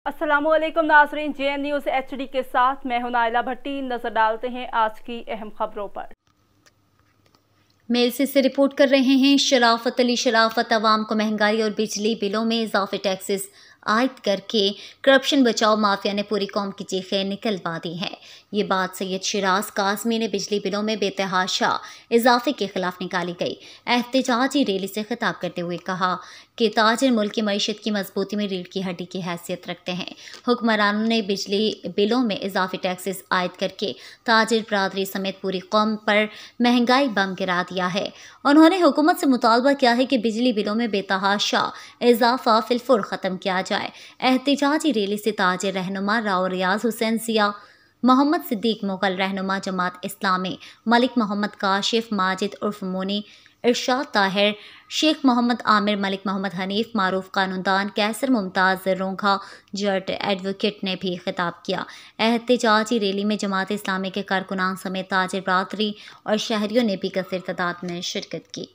अस्सलामु अलैकुम नाज़रीन, JN न्यूज़ HD के साथ मैं हूं नाइला भट्टी। नजर डालते हैं आज की अहम खबरों पर। मेल से रिपोर्ट कर रहे हैं शराफत अली। शराफत अवाम को महंगाई और बिजली बिलों में इजाफी टैक्सेस आयद करके करप्शन बचाओ माफिया ने पूरी कौम की चीखें निकलवा दी हैं। ये बात सैयद शिराज काज़मी ने बिजली बिलों में बेतहाशा इजाफे के खिलाफ निकाली गई एहतजाजी रैली से खिताब करते हुए कहा कि ताजिर मुल्क की मईशत की मजबूती में रीढ़ की हड्डी की हैसियत रखते हैं। हुक्मरानों ने बिजली बिलों में इजाफी टैक्सेस आयद करके ताजिर बरादरी समेत पूरी कौम पर महंगाई बम गिरा दिया है। उन्होंने हुकूमत से मुतालबा किया है कि बिजली बिलों में बेतहाशा इजाफा फिलफुर ख़त्म किया जाए। एहतजाजी रैली से ताजिर रहनुमा राव रियाज हुसैन जिया, मोहम्मद सिद्दीक मुगल रहनुमा जमात इस्लामी, मलिक मोहम्मद काशिफ माजिद उर्फ मोनी, इरशाद ताहिर, शेख मोहम्मद आमिर, मलिक मोहम्मद हनीफ, मारूफ कानूनदान, कैसर मुमताज़ रोंघा जट एडवोकेट ने भी खिताब किया। एहतजाजी रैली में जमात इस्लामी के कारकुनान समेत ताजिर बरादरी और शहरियों ने भी कसीर तादाद में शिरकत की।